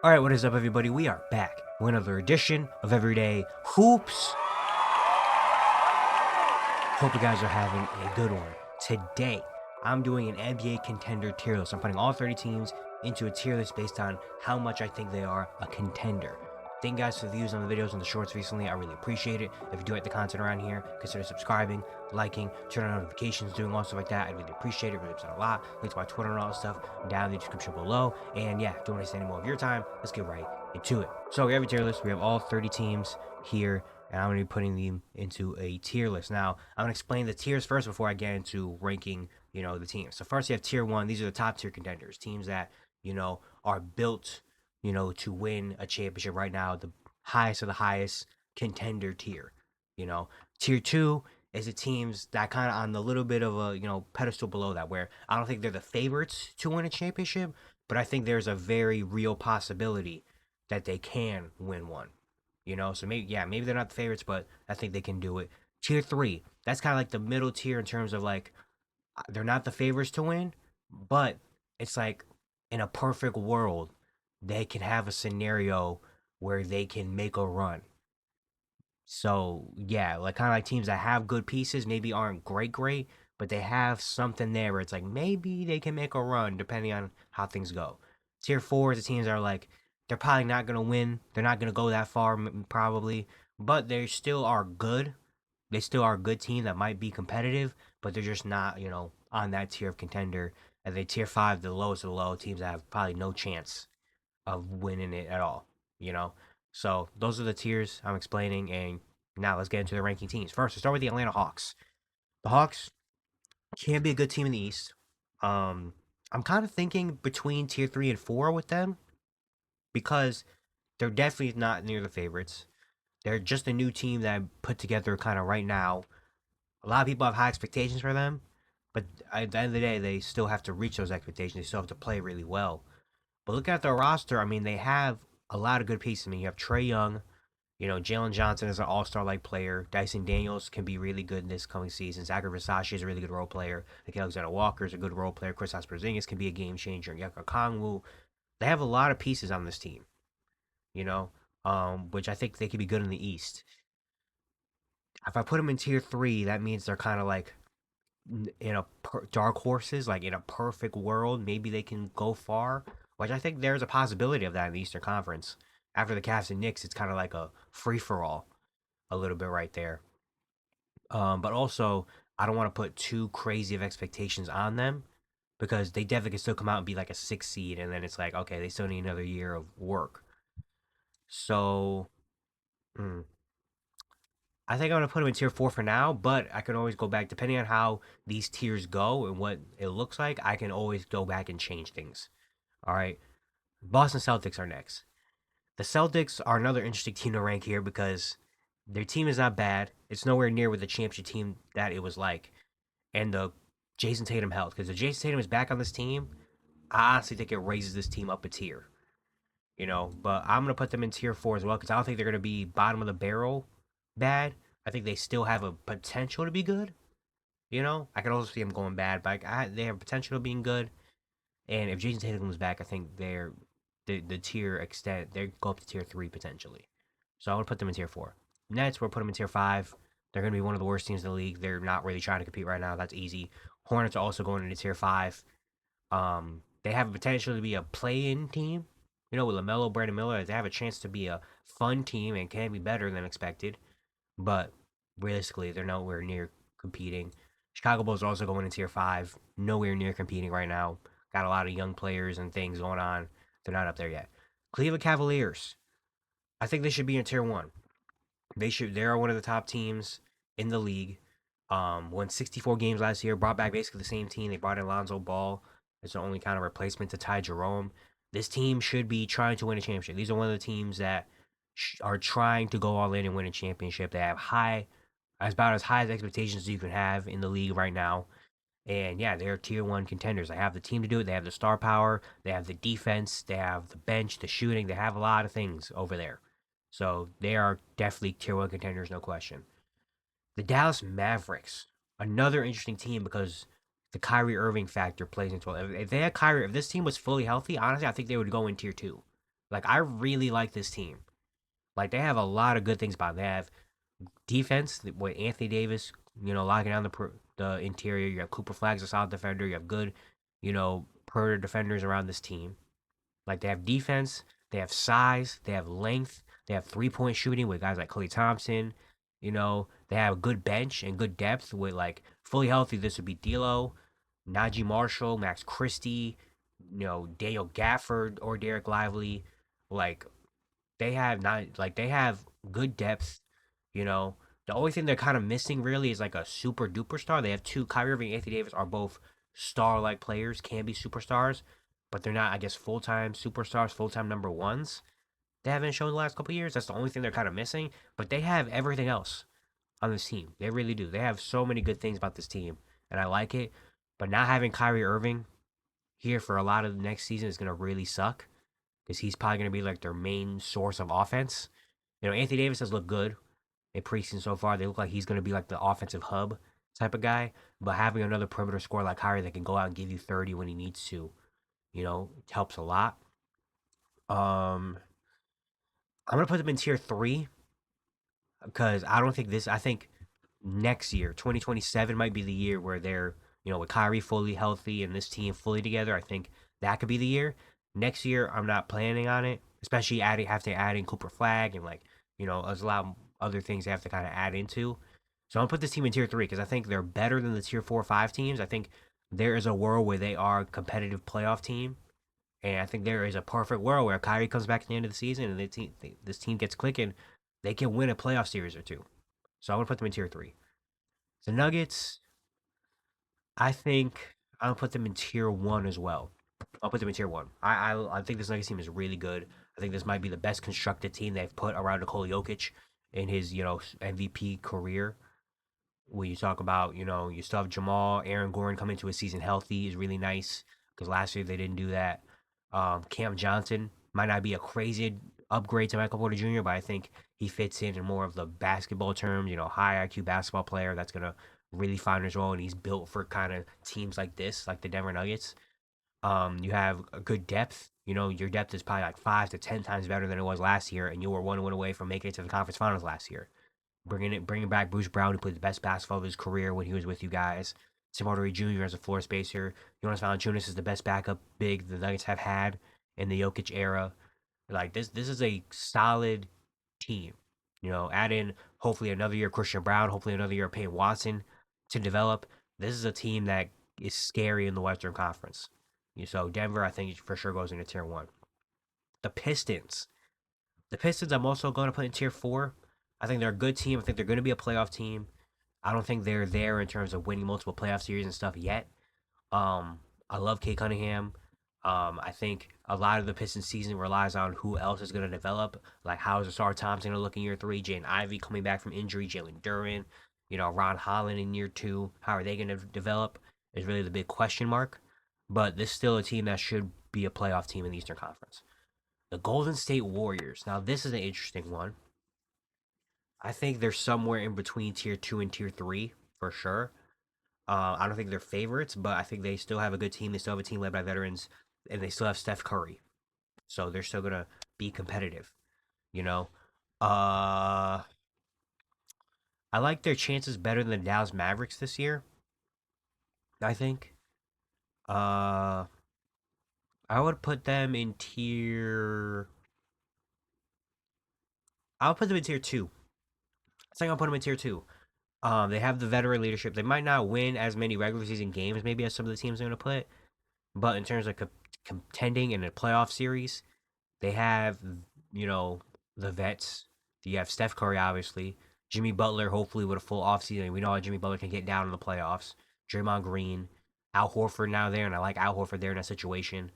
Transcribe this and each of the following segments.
Alright, what is up, everybody? We are back with another edition of Everyday Hoops. Hope you guys are having a good one. Today, I'm doing an NBA contender tier list. I'm putting all 30 teams into a tier list based on how much I think they are a contender. Thank you guys for the views on the videos and the shorts recently. I really appreciate it. If you do like the content around here, consider subscribing, liking, turning on notifications, doing all stuff like that. I really appreciate it. Really upset a lot. Links to my Twitter and all that stuff down in the description below. And yeah, don't waste any more of your time. Let's get right into it. So we have a tier list. We have all 30 teams here, and I'm going to be putting them into a tier list. Now, I'm going to explain the tiers first before I get into ranking, the teams. So first you have tier one. These are the top tier contenders, teams that, are built, to win a championship right now, the highest of the highest contender tier. Tier two is the teams that kind of on the little bit of a, pedestal below that, where I don't think they're the favorites to win a championship, but I think there's a very real possibility that they can win one. So maybe they're not the favorites, but I think they can do it. Tier three, that's kind of like the middle tier in terms of like they're not the favorites to win, but it's like in a perfect world, they can have a scenario where they can make a run. So yeah, like kind of like teams that have good pieces, maybe aren't great, but they have something there where it's like maybe they can make a run depending on how things go. Tier four is the teams that are like they're probably not gonna win, they're not gonna go that far probably, but they still are good. They still are a good team that might be competitive, but they're just not on that tier of contender. And they tier five, the lowest of the low teams that have probably no chance of winning it at all. You know, so those are the tiers I'm explaining, and now let's get into the ranking teams. First, let's start with the Atlanta Hawks. The Hawks can be a good team in the East. I'm kind of thinking between tier three and four with them because they're definitely not near the favorites. They're just a new team that I put together kind of right now. A lot of people have high expectations for them, but at the end of the day, they still have to reach those expectations. They still have to play really well. But look at their roster. I mean, they have a lot of good pieces. I mean, you have Trey Young. Jalen Johnson is an all-star like player. Dyson Daniels can be really good in this coming season. Zachary Versace is a really good role player. Like Alexander Walker is a good role player. Kristaps Porzingis can be a game changer. Yuka Kongwu. They have a lot of pieces on this team. You know, which I think they could be good in the East. If I put them in tier three, that means they're kind of like in a dark horses, like in a perfect world, maybe they can go far. Which I think there's a possibility of that in the Eastern Conference. After the Cavs and Knicks, it's kind of like a free for all, a little bit right there. But also, I don't want to put too crazy of expectations on them because they definitely can still come out and be like a six seed, and then it's like, okay, they still need another year of work. So, mm, I think I'm gonna put them in tier four for now, but I can always go back depending on how these tiers go and what it looks like. I can always go back and change things. All right, Boston Celtics are next. The Celtics are another interesting team to rank here because their team is not bad. It's nowhere near with the championship team that it was like, and the Jason Tatum health. Because if Jason Tatum is back on this team, I honestly think it raises this team up a tier. But I'm gonna put them in tier four as well because I don't think they're gonna be bottom of the barrel bad. I think they still have a potential to be good. I can also see them going bad, but they have potential of being good. And if Jason Tatum comes back, I think the tier extent they go up to tier three potentially. So I would put them in tier four. Nets, we'll put them in tier five. They're going to be one of the worst teams in the league. They're not really trying to compete right now. That's easy. Hornets are also going into tier five. They have potential to be a play-in team. With LaMelo, Brandon Miller, they have a chance to be a fun team and can be better than expected. But realistically, they're nowhere near competing. Chicago Bulls are also going into tier five. Nowhere near competing right now. Got a lot of young players and things going on. They're not up there yet. Cleveland Cavaliers. I think they should be in tier one. They are one of the top teams in the league. Won 64 games last year. Brought back basically the same team. They brought in Lonzo Ball as the only kind of replacement to Ty Jerome. This team should be trying to win a championship. These are one of the teams that are trying to go all in and win a championship. They have about as high as expectations as you can have in the league right now. And yeah, they're tier one contenders. They have the team to do it. They have the star power. They have the defense. They have the bench, the shooting. They have a lot of things over there. So they are definitely tier one contenders, no question. The Dallas Mavericks, another interesting team because the Kyrie Irving factor plays into it. If they had Kyrie, if this team was fully healthy, honestly, I think they would go in tier two. Like I really like this team. Like they have a lot of good things about them. They have defense with Anthony Davis, locking down the interior. You have Cooper Flagg's a solid defender. You have good, perimeter defenders around this team. Like they have defense, they have size, they have length, they have 3-point shooting with guys like Klay Thompson. They have a good bench and good depth with like fully healthy. This would be D'Lo, Najee Marshall, Max Christie, Daniel Gafford or Derek Lively. Like they have good depth. You know, the only thing they're kind of missing really is like a super duper star. They have two. Kyrie Irving and Anthony Davis are both star like players, can be superstars, but they're not, I guess, full time superstars, full time number ones. They haven't shown the last couple of years. That's the only thing they're kind of missing. But they have everything else on this team. They really do. They have so many good things about this team, and I like it. But not having Kyrie Irving here for a lot of the next season is gonna really suck because he's probably gonna be like their main source of offense. Anthony Davis has looked good in preseason so far. They look like he's going to be like the offensive hub type of guy. But having another perimeter scorer like Kyrie that can go out and give you 30 when he needs to, helps a lot. I'm gonna put them in tier three because I don't think this. I think next year, 2027, might be the year where they're, with Kyrie fully healthy and this team fully together. I think that could be the year. Next year, I'm not planning on it, especially adding Cooper Flag and like, there's a lot of other things they have to kind of add into. So I'm gonna put this team in tier three because I think they're better than the tier 4 or 5 teams. I think there is a world where they are a competitive playoff team, and I think there is a perfect world where Kyrie comes back at the end of the season and this team gets clicking. They can win a playoff series or two. So I'm gonna put them in tier three. The Nuggets, I think I'll put them in tier one as well. I'll put them in tier one. I think this Nuggets team is really good. I think this might be the best constructed team they've put around Nikola Jokic in his MVP career. When you talk about, you still have Jamal, Aaron Gordon coming into a season healthy is really nice because last year they didn't do that. Cam Johnson might not be a crazy upgrade to Michael Porter Jr., but I think he fits in more of the basketball terms, high IQ basketball player that's going to really find his role, and he's built for kind of teams like this, like the Denver Nuggets. You have a good depth. Your depth is probably like 5 to 10 times better than it was last year, and you were 1 win away from making it to the conference finals last year. Bringing back Bruce Brown, who played the best basketball of his career when he was with you guys. Tim Hardaway Jr. as a floor spacer. Jonas Valanciunas is the best backup big the Nuggets have had in the Jokic era. Like this is a solid team. Add in hopefully another year of Christian Brown, hopefully another year of Payne Watson to develop. This is a team that is scary in the Western Conference. So Denver, I think for sure goes into tier one. The Pistons. The Pistons, I'm also going to put in tier four. I think they're a good team. I think they're going to be a playoff team. I don't think they're there in terms of winning multiple playoff series and stuff yet. I love Kate Cunningham. I think a lot of the Pistons season relies on who else is going to develop. Like how is Asar Thompson going to look in year three? Jaden Ivey coming back from injury. Jalen Duran. Ron Holland in year two. How are they going to develop? Is really the big question mark. But this is still a team that should be a playoff team in the Eastern Conference. The Golden State Warriors. Now this is an interesting one. I think they're somewhere in between tier two and tier three for sure. I don't think they're favorites, but I think they still have a good team. They still have a team led by veterans, and they still have Steph Curry, so they're still gonna be competitive. You know, uh, I like their chances better than the Dallas Mavericks this year. I think. Uh, I would put them in tier. I'll put them in tier two. I think I'll put them in tier two. They have the veteran leadership. They might not win as many regular season games, maybe as some of the teams are going to put, but in terms of contending in a playoff series, they have, you know, the vets. You have Steph Curry, obviously. Jimmy Butler, hopefully, with a full offseason. We know how Jimmy Butler can get down in the playoffs. Draymond Green. Al Horford now there, and I like Al Horford there in that situation.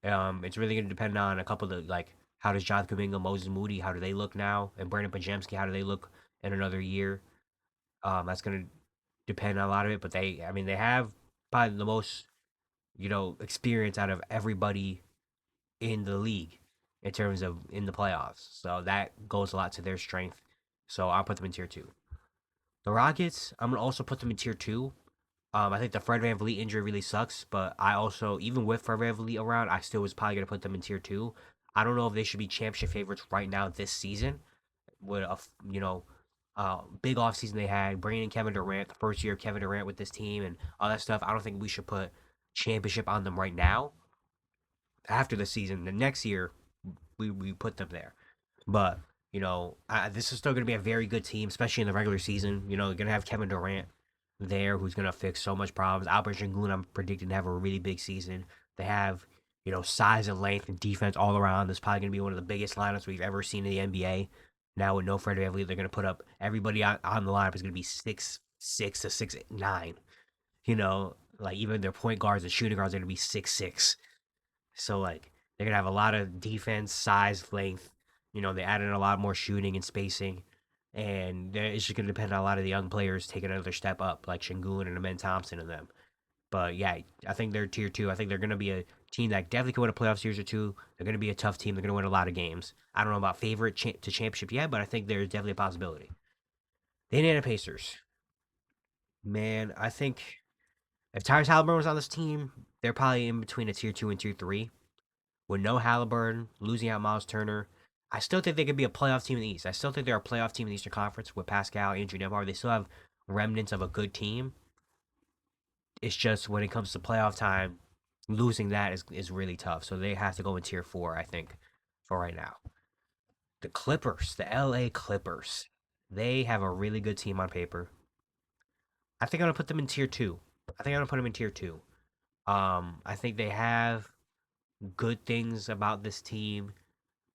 It's really going to depend on a couple of, like, how does Jonathan Kuminga, Moses Moody, how do they look now? And Brandon Pajemski, how do they look in another year? That's going to depend on a lot of it, but they have probably the most, experience out of everybody in the league in terms of in the playoffs. So that goes a lot to their strength. So I'll put them in tier two. The Rockets, I'm gonna also put them in tier two. I think the Fred VanVleet injury really sucks, but I also, even with Fred VanVleet around, I still was probably gonna put them in tier two. I don't know if they should be championship favorites right now this season with a big offseason they had, bringing in Kevin Durant, the first year of Kevin Durant with this team and all that stuff. I don't think we should put championship on them right now. After the season, the next year, we put them there. But this is still going to be a very good team, especially in the regular season. They're going to have Kevin Durant there, who's going to fix so much problems. Albert Şengün, I'm predicting to have a really big season. They have size and length and defense all around. This is probably going to be one of the biggest lineups we've ever seen in the NBA. Now with no Fred VanVleet, they're going to put up everybody on the lineup is going to be 6'6" to 6'9". Like even their point guards and shooting guards are going to be 6'6". So like they're gonna have a lot of defense, size, length. They added a lot more shooting and spacing, and it's just gonna depend on a lot of the young players taking another step up, like Şengün and Amen Thompson and them. But yeah, I think they're tier two. I think they're gonna be a team that definitely can win a playoff series or two. They're gonna be a tough team. They're gonna win a lot of games. I don't know about favorite to championship yet, but I think there's definitely a possibility. The Indiana Pacers, man, I think if Tyrese Halliburton was on this team, they're probably in between a tier two and tier three. With no Halliburton, losing out Miles Turner, I still think they could be a playoff team in the East. I still think they're a playoff team in the Eastern Conference with Pascal, Andrew Nembhard. They still have remnants of a good team. It's just when it comes to playoff time, losing that is really tough. So they have to go in tier four, I think, for right now. The Clippers, the LA Clippers, they have a really good team on paper. I think I'm gonna put them in tier two. I think I'm gonna put them in tier two. I think they have good things about this team.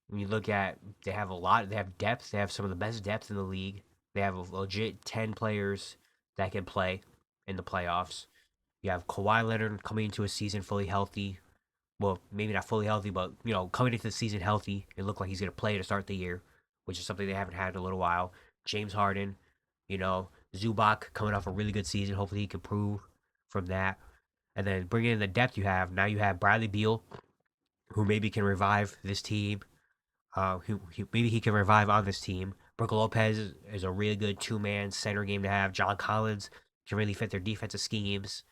When you look at, they have a lot. They have depth. They have some of the best depth in the league. They have a legit 10 players that can play in the playoffs. You have Kawhi Leonard coming into a season fully healthy. Well, maybe not fully healthy, but coming into the season healthy. It looked like he's gonna play to start the year, which is something they haven't had in a little while. James Harden, Zubac coming off a really good season. Hopefully he can prove from that. And then bringing in the depth you have now, you have Bradley Beal, who maybe can revive this team. Maybe he can revive on this team. Brook Lopez is a really good two-man center game to have. John Collins can really fit their defensive schemes.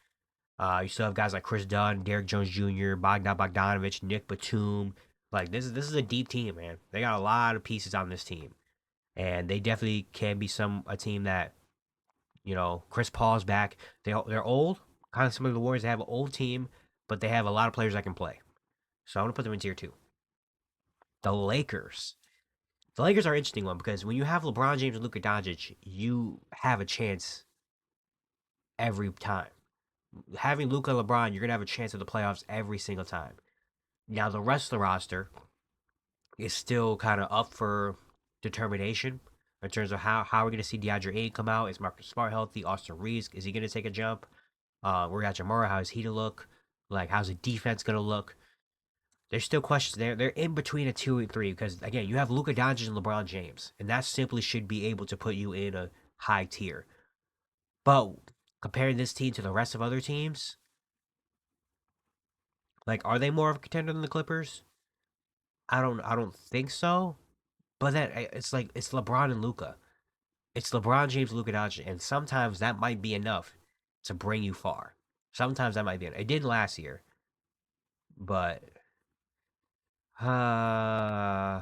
You still have guys like Chris Dunn, Derrick Jones Jr., Bogdan Bogdanovich, Nick Batum. Like this is a deep team, man. They got a lot of pieces on this team, and they definitely can be a team that Chris Paul's back. They're old, kind of similar to the Warriors. They have an old team, but they have a lot of players that can play. So I'm gonna put them in tier two. The Lakers. The Lakers are an interesting one because when you have LeBron James and Luka Doncic, you have a chance every time. Having Luka and LeBron, you're gonna have a chance at the playoffs every single time. Now the rest of the roster is still kind of up for determination in terms of how we're gonna see DeAndre Ayton come out. Is Marcus Smart healthy? Austin Reeves, is he gonna take a jump? We got Jamora. How is he to look? Like how's the defense gonna look? There's still questions there. They're in between a 2 and 3 because again, you have Luka Doncic and LeBron James, and that simply should be able to put you in a high tier. But comparing this team to the rest of other teams, like are they more of a contender than the Clippers? I don't think so. But then it's like it's LeBron and Luka. It's LeBron James, Luka Doncic, and sometimes that might be enough to bring you far. Sometimes that might be enough. It didn't last year, but uh,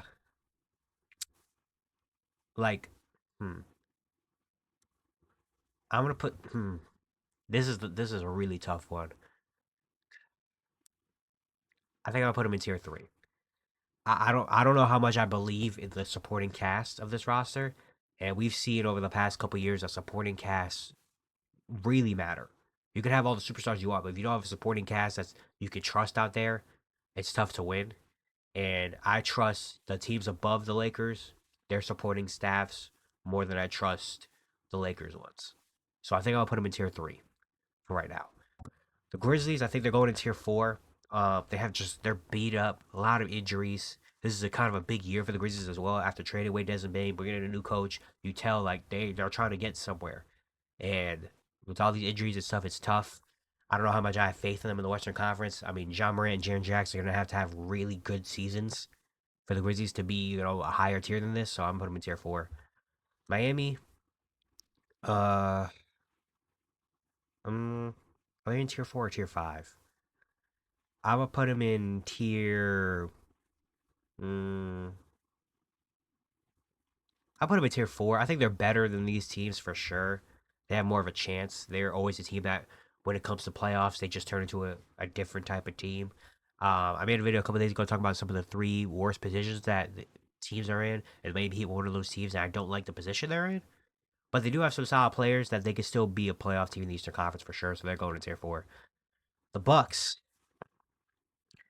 like, hmm, I'm gonna put this is a really tough one. I think I'll put him in tier three. I don't know how much I believe in the supporting cast of this roster, and we've seen over the past couple years that supporting casts really matter. You can have all the superstars you want, but if you don't have a supporting cast that you can trust out there, it's tough to win. And I trust the teams above the Lakers, their supporting staffs, more than I trust the Lakers ones. So I think I'll put them in tier three for right now. The Grizzlies, I think they're going in tier four. They're beat up, a lot of injuries. This is a kind of a big year for the Grizzlies as well. After trading away Desmond Bane, bringing in a new coach, you tell like they're trying to get somewhere. And with all these injuries and stuff, it's tough. I don't know how much I have faith in them in the Western Conference. I mean, John Morant and Jaren Jackson are gonna have really good seasons for the Grizzlies to be a higher tier than this. So I'm putting them in tier four. Miami, uh, are they in tier four or tier five? I would put them in tier. Mm, I put them in tier four. I think they're better than these teams for sure. They have more of a chance. They're always a team that, when it comes to playoffs, they just turn into a different type of team. I made a video a couple days ago talking about some of the three worst positions that the teams are in, and maybe one of those teams that I don't like the position they're in. But they do have some solid players that they could still be a playoff team in the Eastern Conference for sure. So they're going to tier four. The Bucks.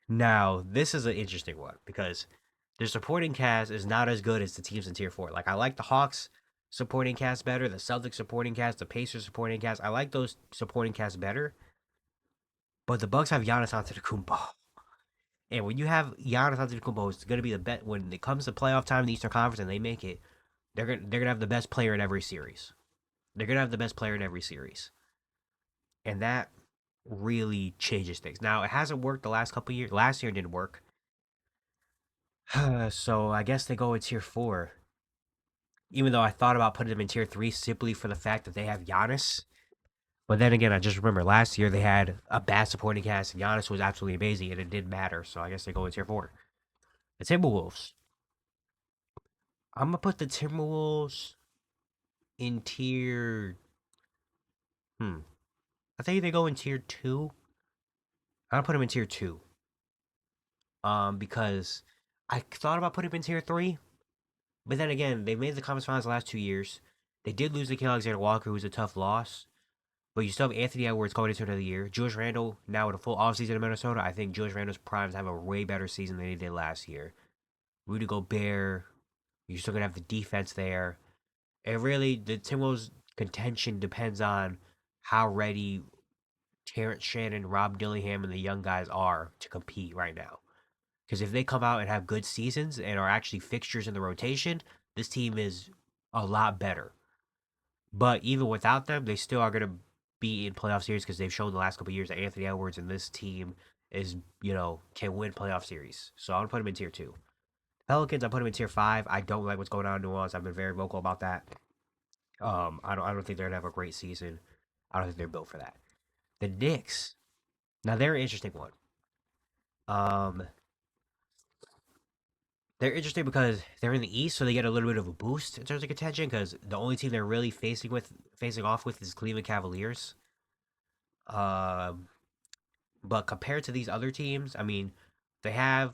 Now, this is an interesting one because their supporting cast is not as good as the teams in tier four. Like I like the Hawks supporting cast better, the Celtics supporting cast, the Pacers supporting cast. I like those supporting casts better. But the Bucks have Giannis Antetokounmpo, and when you have Giannis Antetokounmpo, it's going to be the bet when it comes to playoff time in the Eastern Conference and they make it. They're gonna have the best player in every series. They're gonna have the best player in every series, and that really changes things. Now it hasn't worked the last couple years. Last year it didn't work, so I guess they go in tier four. Even though I thought about putting them in tier three simply for the fact that they have Giannis. But then again, I just remember last year they had a bad supporting cast, and Giannis was absolutely amazing, and it didn't matter. So I guess they go in tier four. The Timberwolves. I'm gonna put the Timberwolves in tier. Hmm. I think they go in tier two. I'm gonna put them in tier two. Because I thought about putting them in tier three, but then again, they made the conference finals the last 2 years. They did lose to Alexander Walker, who was a tough loss. But you still have Anthony Edwards going into another year. Julius Randle now with a full offseason in Minnesota. I think Julius Randle's primes have a way better season than he did last year. Rudy Gobert, you're still gonna have the defense there. And really, the Timberwolves' contention depends on how ready Terrence Shannon, Rob Dillingham, and the young guys are to compete right now. Because if they come out and have good seasons and are actually fixtures in the rotation, this team is a lot better. But even without them, they still are going to be in playoff series because they've shown the last couple of years that Anthony Edwards and this team is, can win playoff series. So I'm gonna put him in tier two. Pelicans, I put him in tier five. I don't like what's going on in New Orleans. I've been very vocal about that. I don't think they're gonna have a great season. I don't think they're built for that. The Knicks, now they're an interesting one. Um, they're interesting because they're in the East, so they get a little bit of a boost in terms of contention. Because the only team they're really facing off with is Cleveland Cavaliers. Um, But compared to these other teams, I mean, they have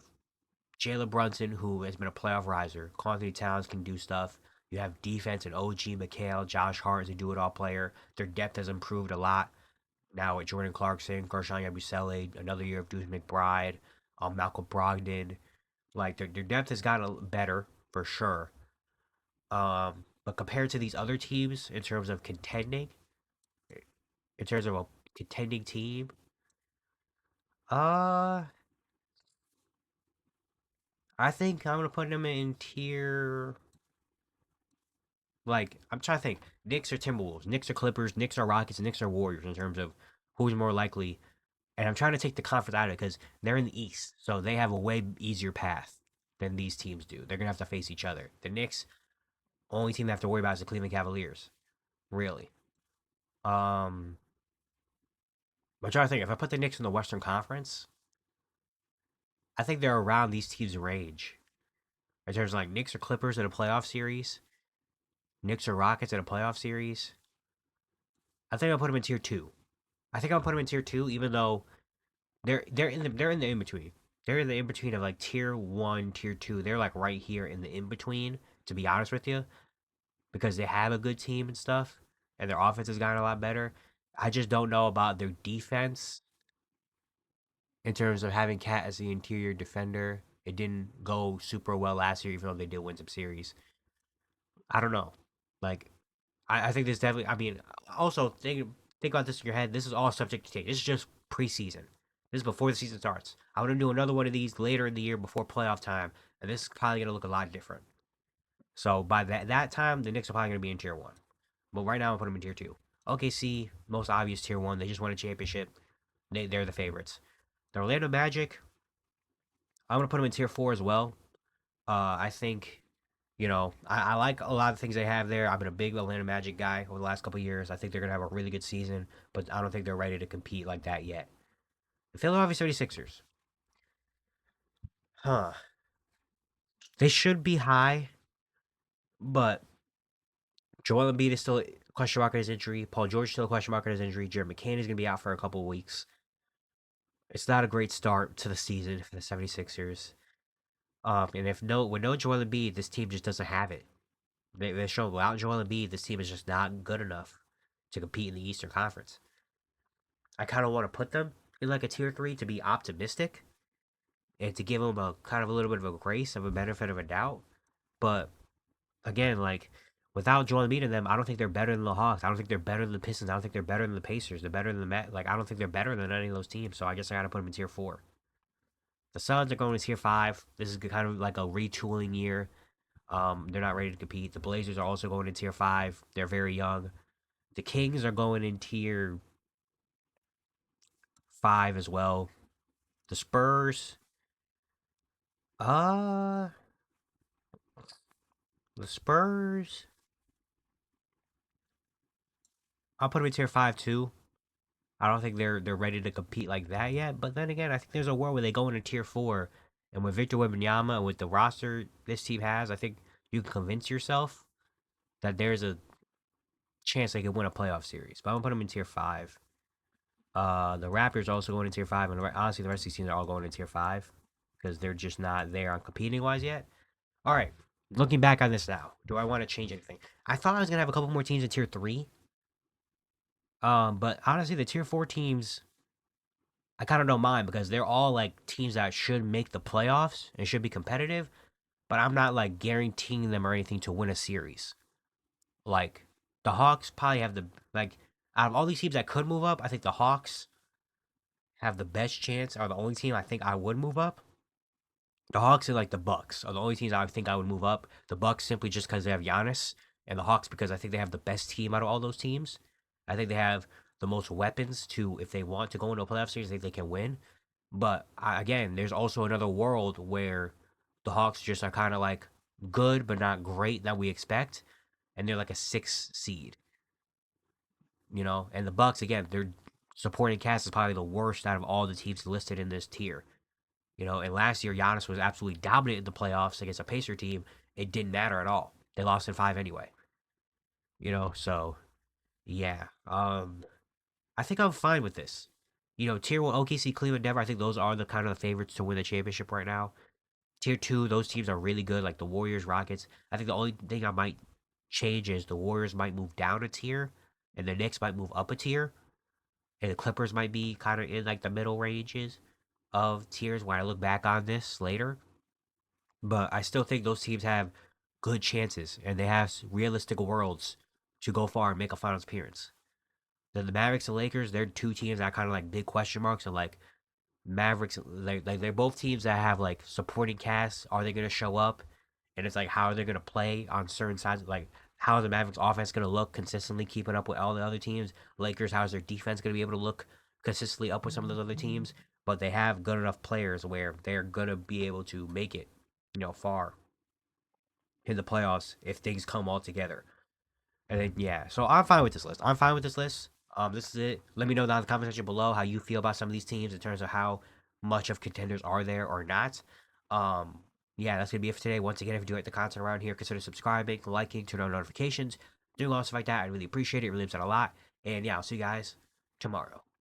Jalen Brunson, who has been a playoff riser. Anthony Towns can do stuff. You have defense and OG, McHale, Josh Hart is a do-it-all player. Their depth has improved a lot now with Jordan Clarkson, Gershon Yabusele, another year of Deuce McBride, Malcolm Brogdon. Like their depth has gotten better for sure. But compared to these other teams in terms of contending, in terms of a contending team, uh, I think I'm gonna put them in tier. Like I'm trying to think. Knicks or Timberwolves, Knicks or Clippers, Knicks or Rockets, Knicks or Warriors in terms of who's more likely. And I'm trying to take the conference out of it because they're in the East, so they have a way easier path than these teams do. They're gonna have to face each other. The Knicks, only team they have to worry about is the Cleveland Cavaliers. Really. Um, I'm trying to think. If I put the Knicks in the Western Conference, I think they're around these teams' range in terms of like Knicks or Clippers in a playoff series, Knicks or Rockets in a playoff series. I think I'll put them in tier two. I think I'll put them in tier two, even though they're in the in between. They're in the in between of like tier one, tier two. They're like right here in the in between. To be honest with you, because they have a good team and stuff, and their offense has gotten a lot better. I just don't know about their defense in terms of having Cat as the interior defender. It didn't go super well last year, even though they did win some series. I don't know. Like I think this definitely. I mean, also think about this in your head. This is all subject to change. This is just preseason. This is before the season starts. I want to do another one of these later in the year before playoff time, and this is probably gonna look a lot different. So by that time, the Knicks are probably gonna be in tier one. But right now, I put them in tier two. OKC, most obvious tier one. They just won a championship. They're the favorites. The Orlando Magic, I'm gonna put them in tier four as well. I think I like a lot of things they have there. I've been a big Atlanta Magic guy over the last couple of years. I think they're going to have a really good season, but I don't think they're ready to compete like that yet. The Philadelphia 76ers. Huh. They should be high, but Joel Embiid is still a question mark on his injury. Paul George is still a question mark on his injury. Jared McCain is going to be out for a couple of weeks. It's not a great start to the season for the 76ers. And with no Joel Embiid, this team just doesn't have it. They show without Joel Embiid, this team is just not good enough to compete in the Eastern Conference. I kind of want to put them in like a tier 3 to be optimistic and to give them a kind of a little bit of a grace of a benefit of a doubt. But again, like without Joel Embiid in them, I don't think they're better than the Hawks. I don't think they're better than the Pistons. I don't think they're better than the Pacers. They're better than the Met. Like I don't think they're better than any of those teams. So I guess I got to put them in tier 4. The Suns are going to tier 5. This is kind of like a retooling year. They're not ready to compete. The Blazers are also going in tier 5. They're very young. The Kings are going in tier 5 as well. The Spurs, uh, the Spurs, I'll put them in tier 5 too. I don't think they're ready to compete like that yet. But then again, I think there's a world where they go into tier 4, and with Victor Wembanyama and with the roster this team has, I think you can convince yourself that there's a chance they could win a playoff series. But I'm gonna put them in tier 5. The Raptors are also going in tier 5, and honestly, the rest of these teams are all going in tier 5 because they're just not there on competing wise yet. All right, looking back on this now, do I want to change anything? I thought I was gonna have a couple more teams in tier 3. But honestly, the tier 4 teams, I kind of don't mind because they're all like teams that should make the playoffs and should be competitive. But I'm not like guaranteeing them or anything to win a series. Like the Hawks probably have the like out of all these teams that could move up, I think the Hawks have the best chance. Are the only team I think I would move up. The Hawks and like the Bucks are the only teams I think I would move up. The Bucks simply just because they have Giannis, and the Hawks because I think they have the best team out of all those teams. I think they have the most weapons to if they want to go into a playoff series, I think they can win. But again, there's also another world where the Hawks just are kind of like good but not great that we expect, and they're like a 6 seed, And the Bucks again, their supporting cast is probably the worst out of all the teams listed in this tier. And last year Giannis was absolutely dominant in the playoffs against a Pacer team. It didn't matter at all. They lost in 5 anyway. So yeah. I think I'm fine with this. Tier 1 OKC, Cleveland, Denver, I think those are the kind of the favorites to win the championship right now. Tier 2, those teams are really good, like the Warriors, Rockets. I think the only thing I might change is the Warriors might move down a tier and the Knicks might move up a tier. And the Clippers might be kind of in like the middle ranges of tiers when I look back on this later. But I still think those teams have good chances and they have realistic worlds to go far and make a finals appearance. Then the Mavericks and Lakers, they're two teams that are kind of like big question marks. And like Mavericks, they're both teams that have like supporting casts. Are they going to show up? And it's like how are they going to play on certain sides? Like how is the Mavericks offense going to look consistently, keeping up with all the other teams? Lakers, how is their defense going to be able to look consistently up with some of those other teams? But they have good enough players where they're going to be able to make it, far in the playoffs if things come all together. And then yeah, so I'm fine with this list. I'm fine with this list. This is it. Let me know down in the comment section below how you feel about some of these teams in terms of how much of contenders are there or not. Um, yeah, that's gonna be it for today. Once again, if you do like the content around here, consider subscribing, liking, turn on notifications, doing all stuff like that. I really appreciate it. It really means a lot. And yeah, I'll see you guys tomorrow.